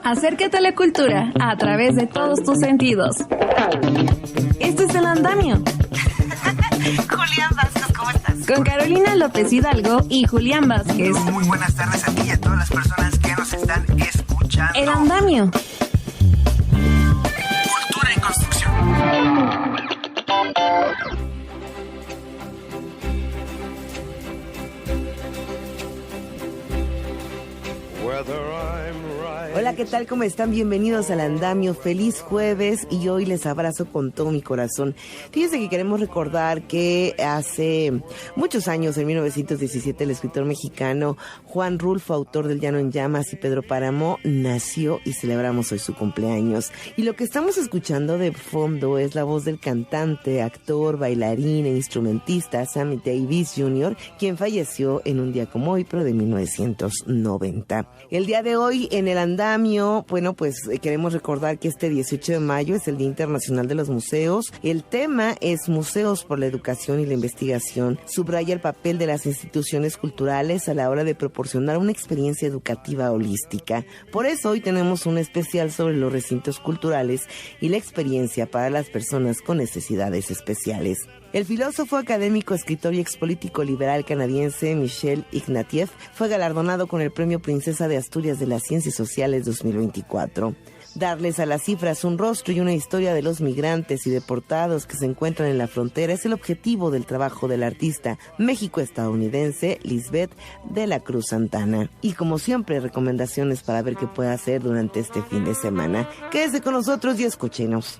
Acércate a la cultura a través de todos tus sentidos. Esto es El Andamio. Julián Vázquez, ¿cómo estás? Con Carolina López Hidalgo y Julián Vázquez. Muy buenas tardes a ti y a todas las personas que nos están escuchando. El Andamio. Cultura y construcción. Hola, ¿qué tal? ¿Cómo están? Bienvenidos al Andamio. Feliz jueves y hoy les abrazo con todo mi corazón. Fíjense que queremos recordar que hace muchos años, en 1917, el escritor mexicano Juan Rulfo, autor del Llano en Llamas, y Pedro Páramo, nació y celebramos hoy su cumpleaños. Y lo que estamos escuchando de fondo es la voz del cantante, actor, bailarín e instrumentista Sammy Davis Jr., quien falleció en un día como hoy, pero de 1990. El día de hoy en el Andamio, bueno, pues queremos recordar que este 18 de mayo es el Día Internacional de los Museos. El tema es Museos por la Educación y la Investigación. Subraya el papel de las instituciones culturales a la hora de proporcionar una experiencia educativa holística. Por eso hoy tenemos un especial sobre los recintos culturales y la experiencia para las personas con necesidades especiales. El filósofo, académico, escritor y expolítico liberal canadiense Michel Ignatieff fue galardonado con el Premio Princesa de Asturias de las Ciencias Sociales 2024. Darles a las cifras un rostro y una historia de los migrantes y deportados que se encuentran en la frontera es el objetivo del trabajo del artista méxico-estadounidense Lisbeth de la Cruz Santana. Y como siempre, recomendaciones para ver qué puede hacer durante este fin de semana. Quédese con nosotros y escúchenos.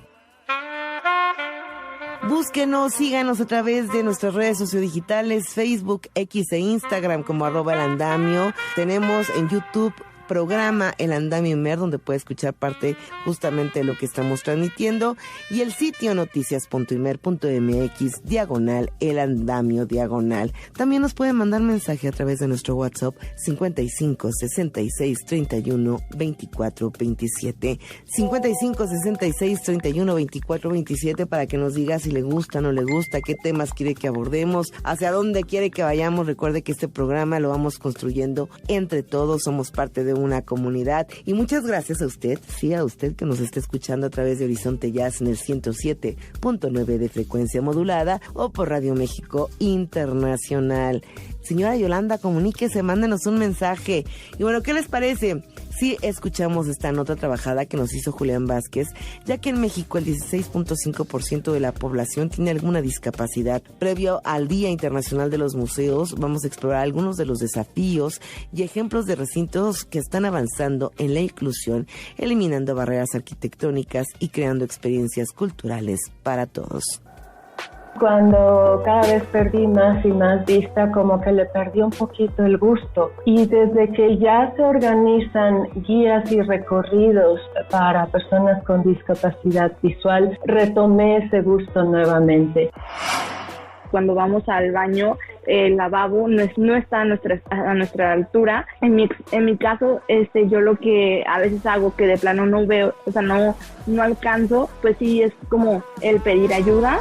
Búsquenos, síganos a través de nuestras redes sociodigitales, Facebook, X e Instagram como @elandamio. Tenemos en YouTube programa El Andamio Mer, donde puede escuchar parte justamente de lo que estamos transmitiendo, y el sitio noticias.imer.mx/El Andamio /. También nos pueden mandar mensaje a través de nuestro WhatsApp 55 66 31 24 27 55 66 31 24 27 para que nos diga si le gusta, no le gusta, qué temas quiere que abordemos, hacia dónde quiere que vayamos. Recuerde que este programa lo vamos construyendo entre todos, somos parte de una comunidad, y muchas gracias a usted, sí, a usted que nos está escuchando a través de Horizonte Jazz en el 107.9 de frecuencia modulada o por Radio México Internacional. Señora Yolanda, comuníquese, mándenos un mensaje. Y bueno, ¿qué les parece si escuchamos esta nota trabajada que nos hizo Julián Vázquez, ya que en México el 16.5% de la población tiene alguna discapacidad? Previo al Día Internacional de los Museos, vamos a explorar algunos de los desafíos y ejemplos de recintos que están avanzando en la inclusión, eliminando barreras arquitectónicas y creando experiencias culturales para todos. Cuando cada vez perdí más y más vista, como que le perdí un poquito el gusto. Y desde que ya se organizan guías y recorridos para personas con discapacidad visual, retomé ese gusto nuevamente. Cuando vamos al baño, el lavabo no está a nuestra altura. En mi caso, yo lo que a veces hago que de plano no veo, o sea, no alcanzo, pues sí es como el pedir ayuda.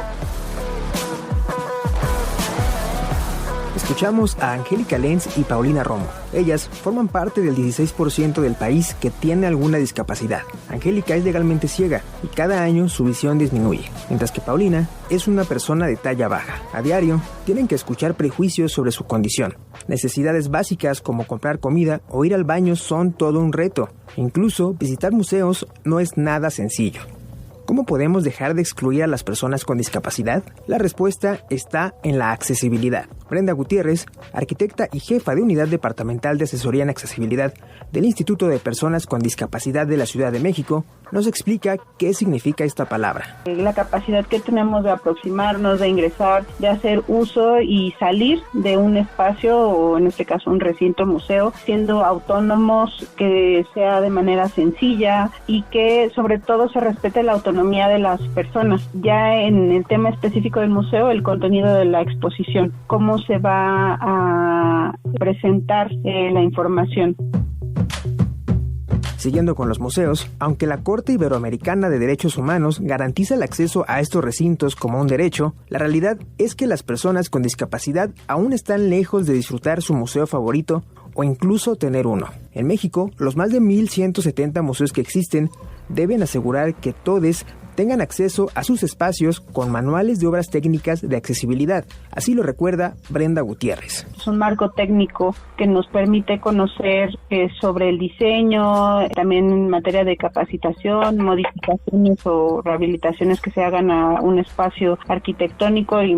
Escuchamos a Angélica Lenz y Paulina Romo. Ellas forman parte del 16% del país que tiene alguna discapacidad. Angélica es legalmente ciega y cada año su visión disminuye, mientras que Paulina es una persona de talla baja. A diario tienen que escuchar prejuicios sobre su condición. Necesidades básicas como comprar comida o ir al baño son todo un reto. Incluso visitar museos no es nada sencillo. ¿Cómo podemos dejar de excluir a las personas con discapacidad? La respuesta está en la accesibilidad. Brenda Gutiérrez, arquitecta y jefa de Unidad Departamental de Asesoría en Accesibilidad del Instituto de Personas con Discapacidad de la Ciudad de México, nos explica qué significa esta palabra. La capacidad que tenemos de aproximarnos, de ingresar, de hacer uso y salir de un espacio, o en este caso un recinto museo, siendo autónomos, que sea de manera sencilla y que sobre todo se respete la autonomía de las personas. Ya en el tema específico del museo, el contenido de la exposición, cómo se va a presentar la información. Siguiendo con los museos, aunque la Corte Iberoamericana de Derechos Humanos garantiza el acceso a estos recintos como un derecho, la realidad es que las personas con discapacidad aún están lejos de disfrutar su museo favorito o incluso tener uno. En México, los más de 1,170 museos que existen deben asegurar que todos tengan acceso a sus espacios con manuales de obras técnicas de accesibilidad. Así lo recuerda Brenda Gutiérrez. Es un marco técnico que nos permite conocer sobre el diseño, también en materia de capacitación, modificaciones o rehabilitaciones que se hagan a un espacio arquitectónico y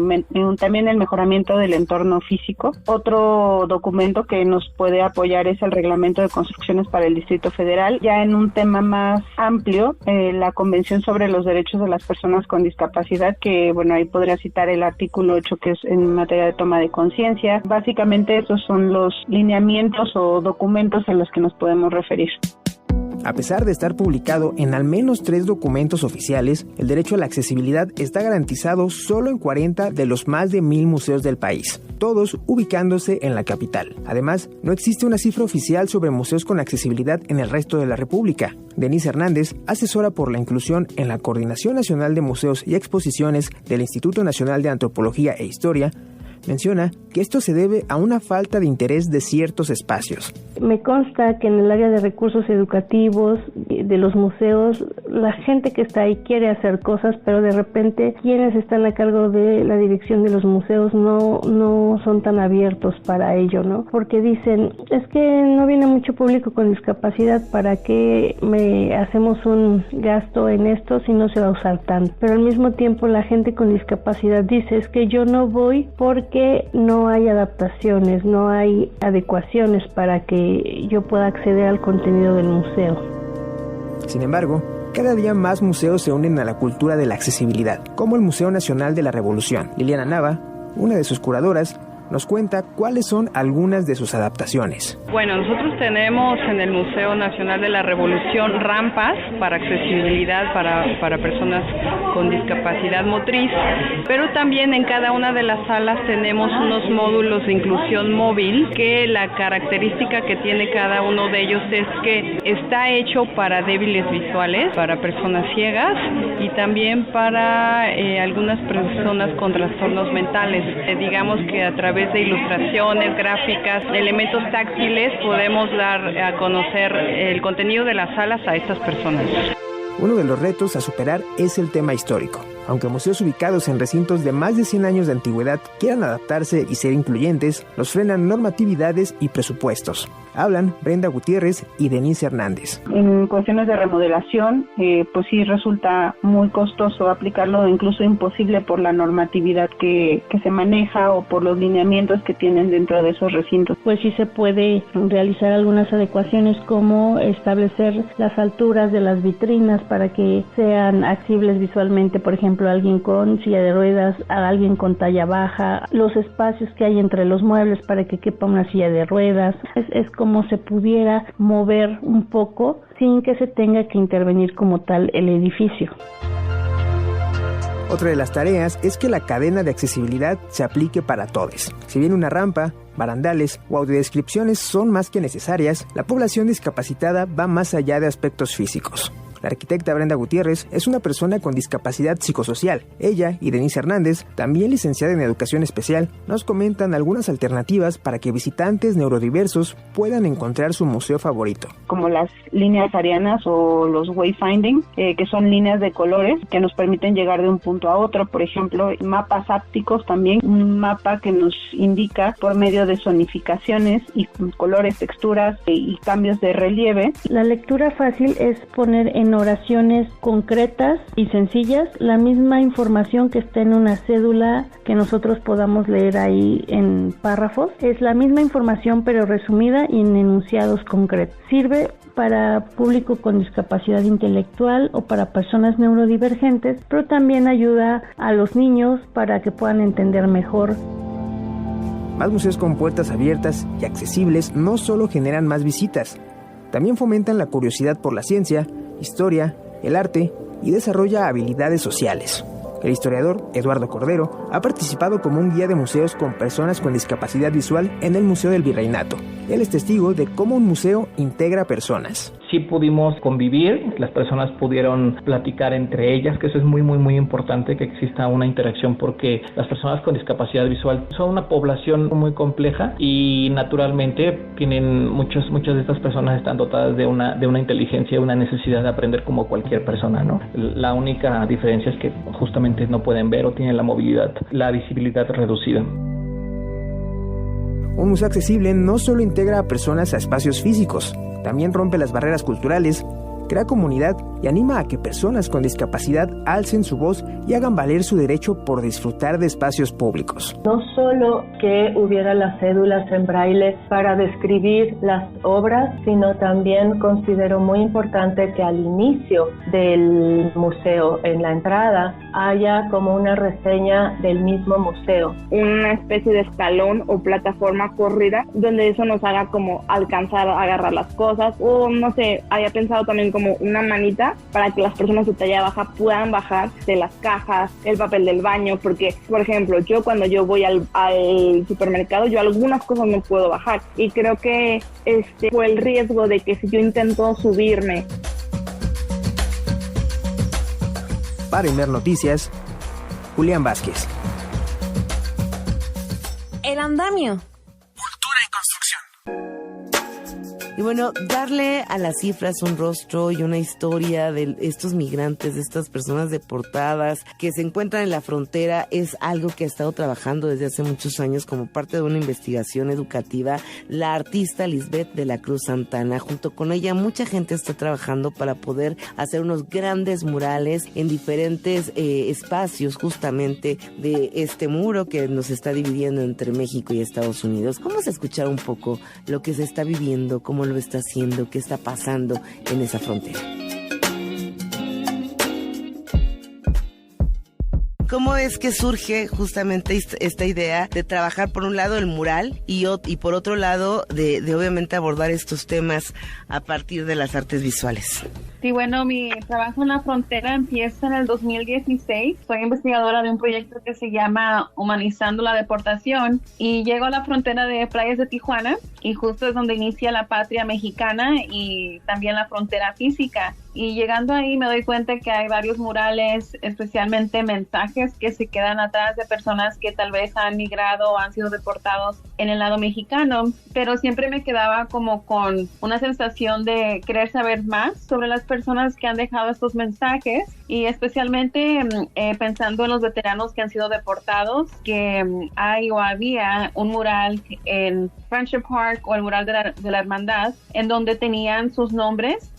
también el mejoramiento del entorno físico. Otro documento que nos puede apoyar es el Reglamento de Construcciones para el Distrito Federal. Ya en un tema más amplio, la Convención sobre los Derechos de las Personas con Discapacidad, que ahí podría citar el artículo 8, que es en materia de toma de conciencia. Básicamente esos son los lineamientos o documentos a los que nos podemos referir. A pesar de estar publicado en al menos 3 documentos oficiales, el derecho a la accesibilidad está garantizado solo en 40 de los más de 1,000 museos del país, todos ubicándose en la capital. Además, no existe una cifra oficial sobre museos con accesibilidad en el resto de la República. Denise Hernández, asesora por la inclusión en la Coordinación Nacional de Museos y Exposiciones del Instituto Nacional de Antropología e Historia, menciona que esto se debe a una falta de interés de ciertos espacios. Me consta que en el área de recursos educativos de los museos, la gente que está ahí quiere hacer cosas, pero de repente quienes están a cargo de la dirección de los museos no son tan abiertos para ello, ¿no? Porque dicen, es que no viene mucho público con discapacidad, ¿para qué hacemos un gasto en esto si no se va a usar tanto? Pero al mismo tiempo la gente con discapacidad dice, es que yo no voy porque no hay adaptaciones, no hay adecuaciones para que yo pueda acceder al contenido del museo. Sin embargo, cada día más museos se unen a la cultura de la accesibilidad, como el Museo Nacional de la Revolución. Liliana Nava, una de sus curadoras, nos cuenta cuáles son algunas de sus adaptaciones. Bueno, nosotros tenemos en el Museo Nacional de la Revolución rampas para accesibilidad para personas con discapacidad motriz, pero también en cada una de las salas tenemos unos módulos de inclusión móvil que la característica que tiene cada uno de ellos es que está hecho para débiles visuales, para personas ciegas y también para algunas personas con trastornos mentales. Digamos que a través de ilustraciones, gráficas, elementos táctiles, podemos dar a conocer el contenido de las salas a estas personas. Uno de los retos a superar es el tema histórico. Aunque museos ubicados en recintos de más de 100 años de antigüedad quieran adaptarse y ser incluyentes, los frenan normatividades y presupuestos. Hablan Brenda Gutiérrez y Denise Hernández. En cuestiones de remodelación, pues sí resulta muy costoso aplicarlo, incluso imposible por la normatividad que se maneja o por los lineamientos que tienen dentro de esos recintos. Pues sí se puede realizar algunas adecuaciones como establecer las alturas de las vitrinas para que sean accesibles visualmente, por ejemplo, a alguien con silla de ruedas, a alguien con talla baja, los espacios que hay entre los muebles para que quepa una silla de ruedas. Es como se pudiera mover un poco sin que se tenga que intervenir como tal el edificio. Otra de las tareas es que la cadena de accesibilidad se aplique para todos. Si bien una rampa, barandales o audiodescripciones son más que necesarias, la población discapacitada va más allá de aspectos físicos. La arquitecta Brenda Gutiérrez es una persona con discapacidad psicosocial. Ella y Denise Hernández, también licenciada en Educación Especial, nos comentan algunas alternativas para que visitantes neurodiversos puedan encontrar su museo favorito. Como las líneas arianas o los wayfinding, que son líneas de colores que nos permiten llegar de un punto a otro. Por ejemplo, mapas ápticos también, un mapa que nos indica por medio de zonificaciones y colores, texturas y cambios de relieve. La lectura fácil es poner en oraciones concretas y sencillas la misma información que está en una cédula que nosotros podamos leer ahí en párrafos. Es la misma información pero resumida y en enunciados concretos. Sirve para público con discapacidad intelectual o para personas neurodivergentes, pero también ayuda a los niños para que puedan entender mejor. Más museos con puertas abiertas y accesibles no solo generan más visitas, también fomentan la curiosidad por la ciencia, historia, el arte y desarrolla habilidades sociales. El historiador Eduardo Cordero ha participado como un guía de museos con personas con discapacidad visual en el Museo del Virreinato Él es testigo de cómo un museo integra personas. Sí pudimos convivir, las personas pudieron platicar entre ellas, que eso es muy, muy, muy importante, que exista una interacción, porque las personas con discapacidad visual son una población muy compleja y naturalmente tienen muchas de estas personas están dotadas de una inteligencia, una necesidad de aprender como cualquier persona, ¿no? La única diferencia es que justamente no pueden ver o tienen la visibilidad reducida. Un museo accesible no solo integra a personas a espacios físicos, también rompe las barreras culturales, crea comunidad y anima a que personas con discapacidad alcen su voz y hagan valer su derecho por disfrutar de espacios públicos. No solo que hubiera las cédulas en braille para describir las obras, sino también considero muy importante que al inicio del museo, en la entrada, haya como una reseña del mismo museo. Una especie de escalón o plataforma corrida donde eso nos haga como alcanzar a agarrar las cosas, o no sé, había pensado también como una manita para que las personas de talla baja puedan bajar de las cajas, el papel del baño, porque, por ejemplo, cuando yo voy al supermercado, yo algunas cosas no puedo bajar, y creo que fue el riesgo de que si yo intento subirme. Para Imer Noticias, Julián Vázquez. El andamio. Cultura en construcción. Y bueno, darle a las cifras un rostro y una historia de estos migrantes, de estas personas deportadas que se encuentran en la frontera, es algo que ha estado trabajando desde hace muchos años como parte de una investigación educativa la artista Lisbeth de la Cruz Santana. Junto con ella, mucha gente está trabajando para poder hacer unos grandes murales en diferentes espacios justamente de este muro que nos está dividiendo entre México y Estados Unidos. Vamos a escuchar un poco lo que se está viviendo, cómo lo está haciendo, qué está pasando en esa frontera. ¿Cómo es que surge justamente esta idea de trabajar por un lado el mural y por otro lado de obviamente abordar estos temas a partir de las artes visuales? Sí, bueno, mi trabajo en la frontera empieza en el 2016. Soy investigadora de un proyecto que se llama Humanizando la Deportación y llego a la frontera de Playas de Tijuana y justo es donde inicia la patria mexicana y también la frontera física. Y llegando ahí me doy cuenta que hay varios murales, especialmente mensajes que se quedan atrás de personas que tal vez han migrado o han sido deportados en el lado mexicano, pero siempre me quedaba como con una sensación de querer saber más sobre las personas que han dejado estos mensajes y especialmente pensando en los veteranos que han sido deportados, que hay o había un mural en Friendship Park o el mural de la Hermandad en donde tenían sus nombres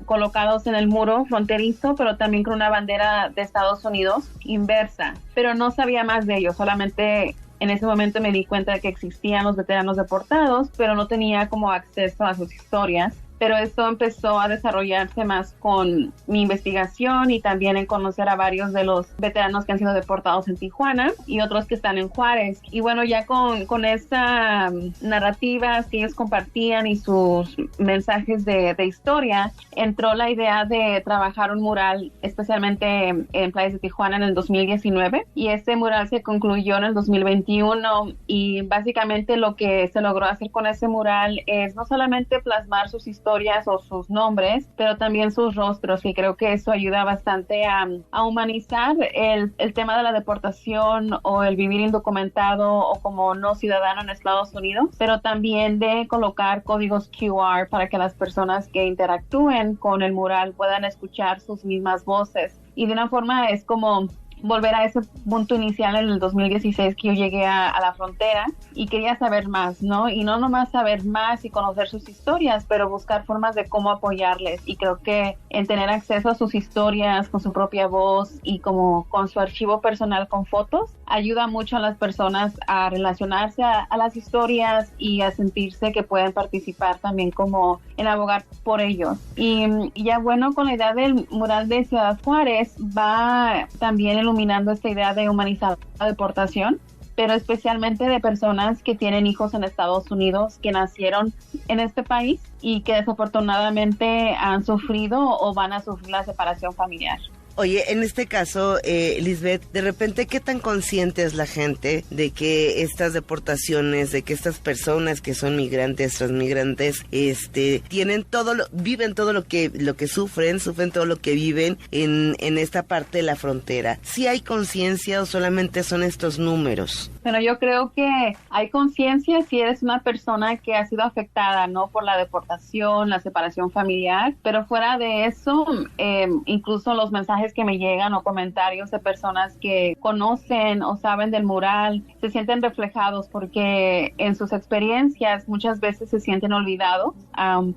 colocados en el muro fronterizo, pero también con una bandera de Estados Unidos inversa, pero no sabía más de ellos, solamente en ese momento me di cuenta de que existían los veteranos deportados, pero no tenía como acceso a sus historias. Pero esto empezó a desarrollarse más con mi investigación y también en conocer a varios de los veteranos que han sido deportados en Tijuana y otros que están en Juárez. Y bueno, ya con esa narrativa que ellos compartían y sus mensajes de historia, entró la idea de trabajar un mural especialmente en Playas de Tijuana en el 2019 y este mural se concluyó en el 2021 y básicamente lo que se logró hacer con ese mural es no solamente plasmar sus historias o sus nombres, pero también sus rostros, y creo que eso ayuda bastante a humanizar el tema de la deportación o el vivir indocumentado o como no ciudadano en Estados Unidos, pero también de colocar códigos QR para que las personas que interactúen con el mural puedan escuchar sus mismas voces. Y de una forma es como volver a ese punto inicial en el 2016 que yo llegué a la frontera y quería saber más, ¿no? Y no nomás saber más y conocer sus historias, pero buscar formas de cómo apoyarles. Y creo que en tener acceso a sus historias con su propia voz y como con su archivo personal con fotos, ayuda mucho a las personas a relacionarse a las historias y a sentirse que pueden participar también como en abogar por ellos. Y ya bueno, con la idea del mural de Ciudad Juárez va también iluminando esta idea de humanizar la deportación, pero especialmente de personas que tienen hijos en Estados Unidos, que nacieron en este país y que desafortunadamente han sufrido o van a sufrir la separación familiar. Oye, en este caso, Lisbeth, de repente, ¿qué tan consciente es la gente de que estas deportaciones, de que estas personas que son migrantes, transmigrantes, tienen viven todo lo que sufren todo lo que viven en esta parte de la frontera? ¿Sí hay conciencia o solamente son estos números? Bueno, yo creo que hay conciencia si eres una persona que ha sido afectada, ¿no? Por la deportación, la separación familiar, pero fuera de eso, incluso los mensajes que me llegan o comentarios de personas que conocen o saben del mural, se sienten reflejados porque en sus experiencias muchas veces se sienten olvidados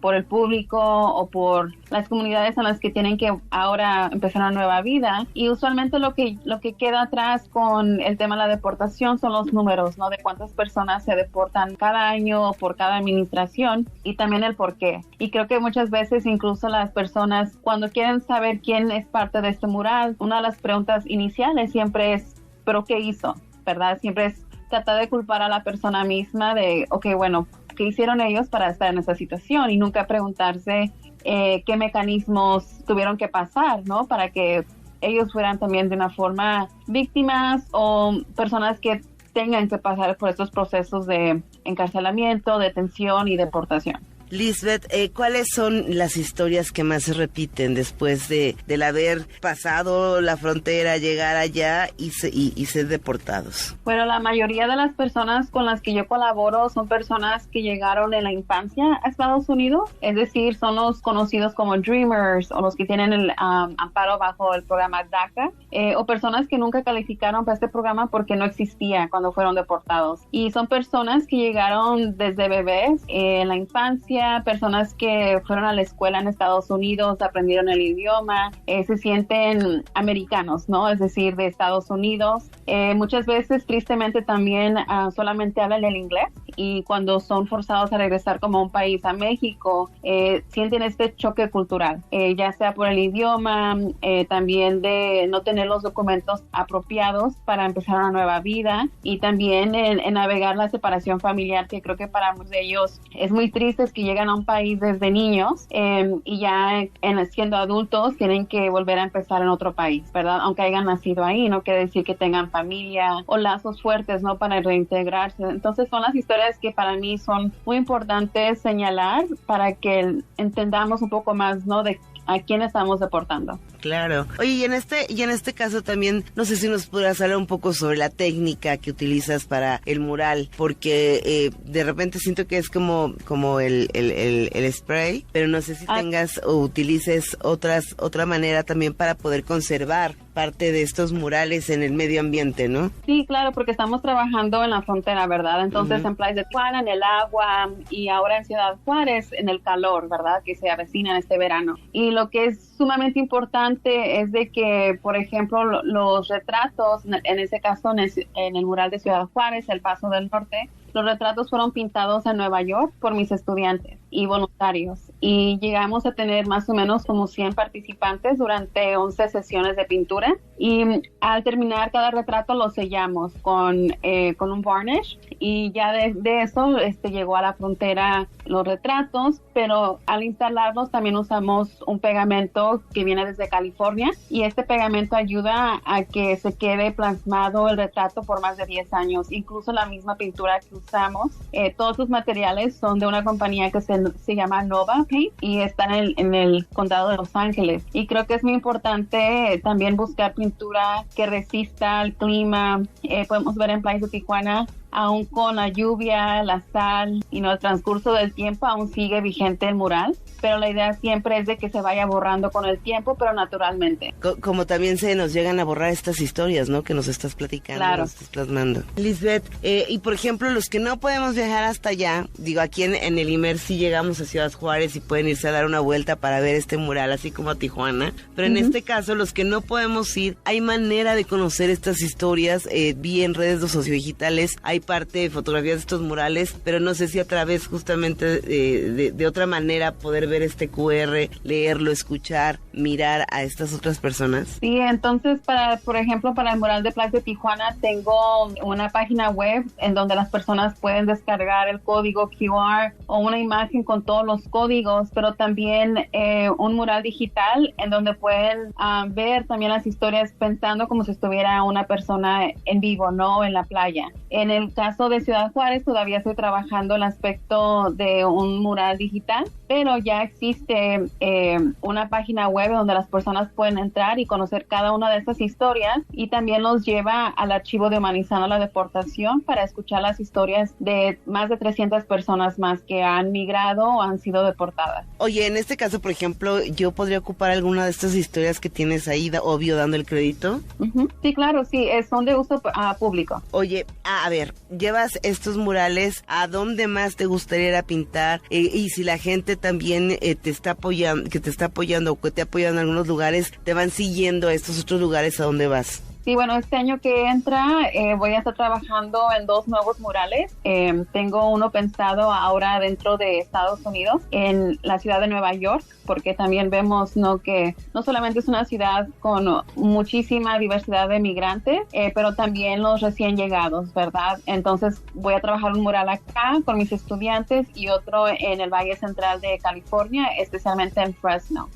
por el público o por las comunidades en las que tienen que ahora empezar una nueva vida, y usualmente lo que queda atrás con el tema de la deportación son los números, ¿no? De cuántas personas se deportan cada año por cada administración, y también el por qué. Y creo que muchas veces incluso las personas, cuando quieren saber quién es parte de este mural, una de las preguntas iniciales siempre es, ¿pero qué hizo? ¿Verdad? Siempre es tratar de culpar a la persona misma de, okay, bueno, ¿qué hicieron ellos para estar en esta situación? Y nunca preguntarse qué mecanismos tuvieron que pasar, ¿no? Para que ellos fueran también de una forma víctimas o personas que tengan que pasar por estos procesos de encarcelamiento, detención y deportación. Lisbeth, ¿cuáles son las historias que más se repiten después del haber pasado la frontera, llegar allá y ser deportados? Bueno, la mayoría de las personas con las que yo colaboro son personas que llegaron en la infancia a Estados Unidos, es decir, son los conocidos como Dreamers o los que tienen el amparo bajo el programa DACA, o personas que nunca calificaron para este programa porque no existía cuando fueron deportados. Y son personas que llegaron desde bebés en la infancia, personas que fueron a la escuela en Estados Unidos, aprendieron el idioma, se sienten americanos, ¿no? Es decir, de Estados Unidos. Muchas veces, tristemente, también solamente hablan el inglés, y cuando son forzados a regresar como a un país, a México, sienten este choque cultural, ya sea por el idioma, también de no tener los documentos apropiados para empezar una nueva vida, y también en navegar la separación familiar, que creo que para muchos de ellos es muy triste, es que llegan a un país desde niños y ya siendo adultos tienen que volver a empezar en otro país, ¿verdad? Aunque hayan nacido ahí, no quiere decir que tengan familia o lazos fuertes, ¿no? Para reintegrarse. Entonces son las historias que para mí son muy importantes señalar para que entendamos un poco más, ¿no? De a quién estamos deportando. Claro. Oye, y en este caso también, no sé si nos podrás hablar un poco sobre la técnica que utilizas para el mural, porque de repente siento que es como el spray, pero no sé si tengas o utilices otra manera también para poder conservar parte de estos murales en el medio ambiente, ¿no? Sí, claro, porque estamos trabajando en la frontera, ¿verdad? Entonces en Playa de Tijuana, en el agua, y ahora en Ciudad Juárez, en el calor, ¿verdad? Que se avecina en este verano. Y lo que es sumamente importante es de que, por ejemplo, los retratos, en ese caso en el mural de Ciudad Juárez, El Paso del Norte, los retratos fueron pintados en Nueva York por mis estudiantes y voluntarios, y llegamos a tener más o menos como 100 participantes durante 11 sesiones de pintura, y al terminar cada retrato lo sellamos con un varnish, y ya de eso llegó a la frontera los retratos, pero al instalarlos también usamos un pegamento que viene desde California, y este pegamento ayuda a que se quede plasmado el retrato por más de 10 años, incluso la misma pintura que usamos. Todos los materiales son de una compañía que se llama Nova Paint y está en el condado de Los Ángeles, y creo que es muy importante también buscar pintura que resista al clima. Podemos ver en playas de Tijuana, aún con la lluvia, la sal y el transcurso del tiempo, aún sigue vigente el mural, pero la idea siempre es de que se vaya borrando con el tiempo, pero naturalmente. Como también se nos llegan a borrar estas historias, ¿no? Que nos estás platicando, claro. Nos estás plasmando. Lisbeth, y por ejemplo, los que no podemos viajar hasta allá, digo, aquí en el IMER sí llegamos a Ciudad Juárez y pueden irse a dar una vuelta para ver este mural, así como a Tijuana, pero en este caso, los que no podemos ir, ¿hay manera de conocer estas historias? Vi en redes sociodigitales, hay parte de fotografías de estos murales, pero no sé si a través justamente de otra manera poder ver este QR, leerlo, escuchar, mirar a estas otras personas. Sí, entonces por ejemplo, para el mural de Plaza de Tijuana tengo una página web en donde las personas pueden descargar el código QR o una imagen con todos los códigos, pero también un mural digital en donde pueden ver también las historias pensando como si estuviera una persona en vivo, ¿no? En la playa. En el caso de Ciudad Juárez todavía estoy trabajando el aspecto de un mural digital, pero ya existe una página web donde las personas pueden entrar y conocer cada una de estas historias, y también los lleva al archivo de Humanizando la Deportación para escuchar las historias de más de 300 personas más que han migrado o han sido deportadas. Oye, en este caso, por ejemplo, ¿yo podría ocupar alguna de estas historias que tienes ahí, obvio, dando el crédito? Uh-huh. Sí, claro, sí, son de uso público. Oye, a ver, llevas estos murales, ¿a dónde más te gustaría ir a pintar? Y si la gente también te está apoyando o que te apoyan en algunos lugares, te van siguiendo a estos otros lugares, ¿a dónde vas? Sí, bueno, este año que entra voy a estar trabajando en 2 nuevos murales. Tengo uno pensado ahora dentro de Estados Unidos, en la ciudad de Nueva York, porque también vemos, ¿no?, que no solamente es una ciudad con muchísima diversidad de migrantes, pero también los recién llegados, ¿verdad? Entonces voy a trabajar un mural acá con mis estudiantes y otro en el Valle Central de California, especialmente en Fresno,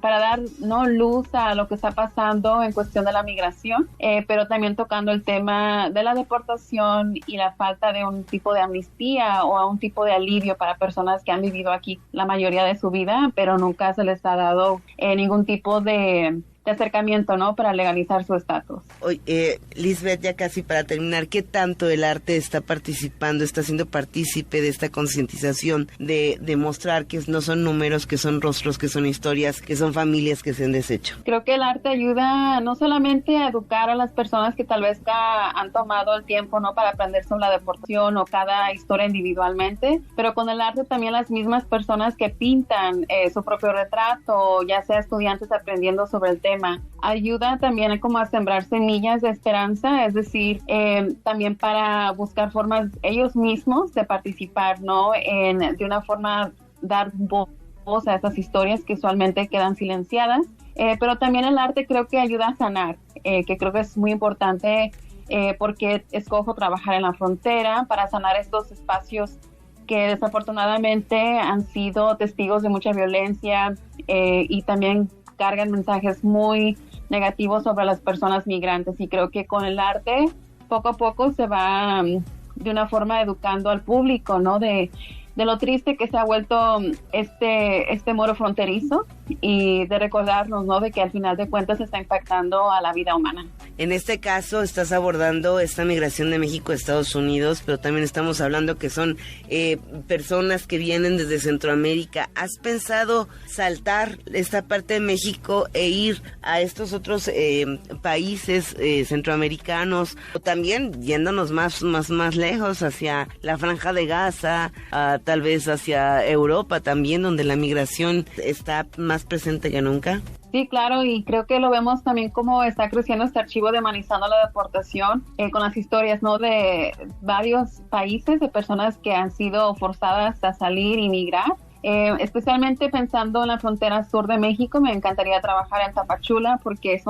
para dar, ¿no?, luz a lo que está pasando en cuestión de la migración. Pero también tocando el tema de la deportación y la falta de un tipo de amnistía o un tipo de alivio para personas que han vivido aquí la mayoría de su vida, pero nunca se les ha dado ningún tipo de acercamiento, ¿no?, para legalizar su estatus. Oye, Lisbeth, ya casi para terminar, ¿qué tanto el arte está participando, está siendo partícipe de esta concientización de mostrar que no son números, que son rostros, que son historias, que son familias que se han deshecho? Creo que el arte ayuda no solamente a educar a las personas que tal vez han tomado el tiempo, ¿no?, para aprender sobre la deportación o cada historia individualmente, pero con el arte también las mismas personas que pintan su propio retrato, ya sea estudiantes aprendiendo sobre el tema, ayuda también como a sembrar semillas de esperanza, es decir, también para buscar formas ellos mismos de participar, ¿no?, de una forma dar voz a estas historias que usualmente quedan silenciadas, pero también el arte creo que ayuda a sanar, que creo que es muy importante porque escojo trabajar en la frontera para sanar estos espacios que desafortunadamente han sido testigos de mucha violencia y también cargan mensajes muy negativos sobre las personas migrantes, y creo que con el arte poco a poco se va de una forma educando al público, ¿no?, de lo triste que se ha vuelto este muro fronterizo, y de recordarnos, ¿no?, de que al final de cuentas está impactando a la vida humana. En este caso estás abordando esta migración de México a Estados Unidos, pero también estamos hablando que son personas que vienen desde Centroamérica. ¿Has pensado saltar esta parte de México e ir a estos otros países centroamericanos, o también yéndonos más lejos hacia la Franja de Gaza, tal vez hacia Europa también, donde la migración está más presente que nunca? Sí, claro, y creo que lo vemos también como está creciendo este archivo de Humanizando la Deportación, con las historias, ¿no?, de varios países, de personas que han sido forzadas a salir y migrar. Especialmente pensando en la frontera sur de México, me encantaría trabajar en Tapachula porque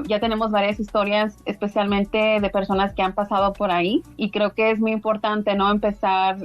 ya tenemos varias historias, especialmente de personas que han pasado por ahí, y creo que es muy importante, ¿no?, empezar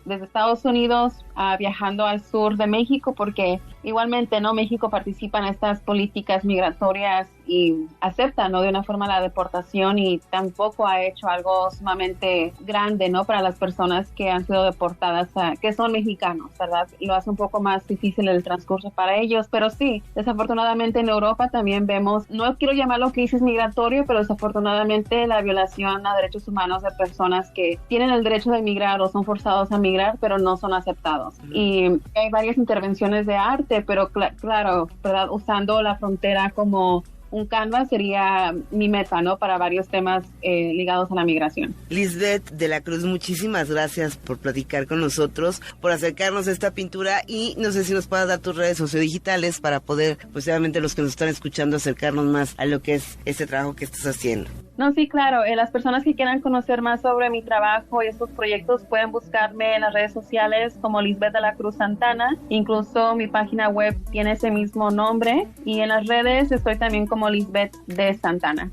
desde Estados Unidos viajando al sur de México, porque igualmente, ¿no?, México participa en estas políticas migratorias y acepta, ¿no?, de una forma la deportación, y tampoco ha hecho algo sumamente grande, ¿no?, para las personas que han sido deportadas, que son mexicanos, ¿verdad? Lo hace un poco más difícil el transcurso para ellos, pero sí, desafortunadamente en Europa también vemos, no quiero llamarlo crisis migratorio, pero desafortunadamente la violación a derechos humanos de personas que tienen el derecho de emigrar o son forzados a migrar, pero no son aceptados. Y hay varias intervenciones de arte, pero claro, ¿verdad?, usando la frontera como un canvas sería mi meta, ¿no? Para varios temas ligados a la migración. Lisbeth de la Cruz, muchísimas gracias por platicar con nosotros, por acercarnos a esta pintura, y no sé si nos puedas dar tus redes sociodigitales para poder, pues obviamente los que nos están escuchando, acercarnos más a lo que es este trabajo que estás haciendo. No, sí, claro. Las personas que quieran conocer más sobre mi trabajo y estos proyectos pueden buscarme en las redes sociales como Lisbeth de la Cruz Santana. Incluso mi página web tiene ese mismo nombre, y en las redes estoy también como Lisbeth de Santana.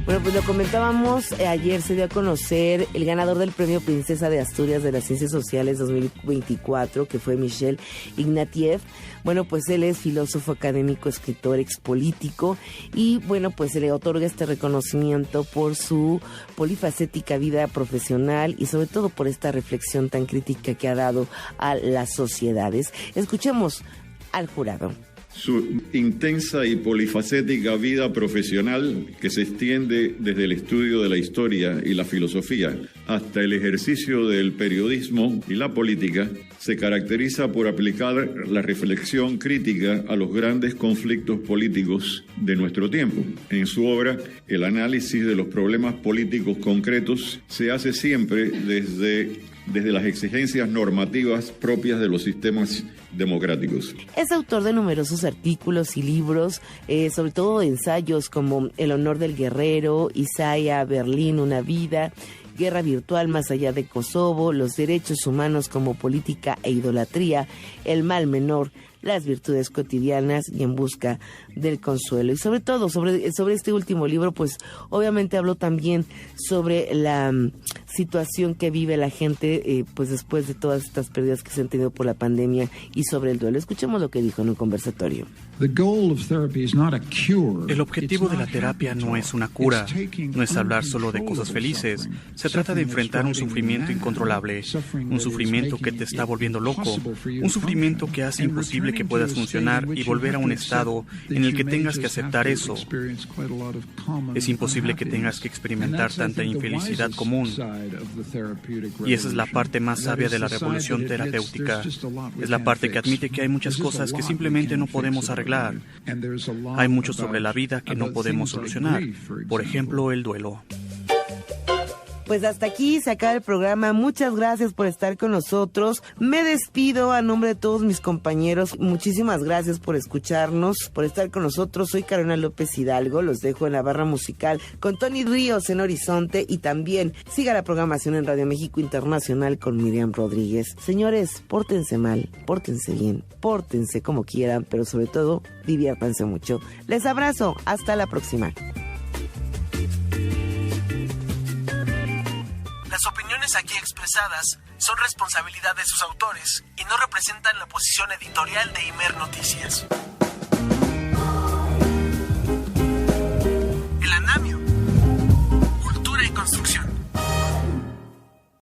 Bueno, pues lo comentábamos, ayer se dio a conocer el ganador del Premio Princesa de Asturias de las Ciencias Sociales 2024, que fue Michel Ignatieff. Bueno, pues él es filósofo académico, escritor, expolítico, y bueno, pues se le otorga este reconocimiento por su polifacética vida profesional y sobre todo por esta reflexión tan crítica que ha dado a las sociedades. Escuchemos al jurado. Su intensa y polifacética vida profesional, que se extiende desde el estudio de la historia y la filosofía hasta el ejercicio del periodismo y la política, se caracteriza por aplicar la reflexión crítica a los grandes conflictos políticos de nuestro tiempo. En su obra, el análisis de los problemas políticos concretos se hace siempre desde las exigencias normativas propias de los sistemas democráticos. Es autor de numerosos artículos y libros, sobre todo ensayos como El honor del guerrero, Isaia, Berlín, una vida, Guerra virtual más allá de Kosovo, Los derechos humanos como política e idolatría, El mal menor, Las virtudes cotidianas y En busca del consuelo. Y sobre todo, sobre este último libro, pues obviamente habló también sobre la situación que vive la gente pues después de todas estas pérdidas que se han tenido por la pandemia, y sobre el duelo. Escuchemos lo que dijo en un conversatorio. El objetivo de la terapia no es una cura, no es hablar solo de cosas felices. Se trata de enfrentar un sufrimiento incontrolable, un sufrimiento que te está volviendo loco, un sufrimiento que hace imposible que puedas funcionar y volver a un estado en el que tengas que aceptar eso. Es imposible que tengas que experimentar tanta infelicidad común. Y esa es la parte más sabia de la revolución terapéutica. Es la parte que admite que hay muchas cosas que simplemente no podemos arreglar. Hay mucho sobre la vida que no podemos solucionar. Por ejemplo, el duelo. Pues hasta aquí se acaba el programa. Muchas gracias por estar con nosotros. Me despido a nombre de todos mis compañeros. Muchísimas gracias por escucharnos, por estar con nosotros. Soy Carolina López Hidalgo. Los dejo en la barra musical con Tony Ríos en Horizonte, y también siga la programación en Radio México Internacional con Miriam Rodríguez. Señores, pórtense mal, pórtense bien, pórtense como quieran, pero sobre todo, diviértanse mucho. Les abrazo. Hasta la próxima. Las opiniones aquí expresadas son responsabilidad de sus autores y no representan la posición editorial de Imer Noticias.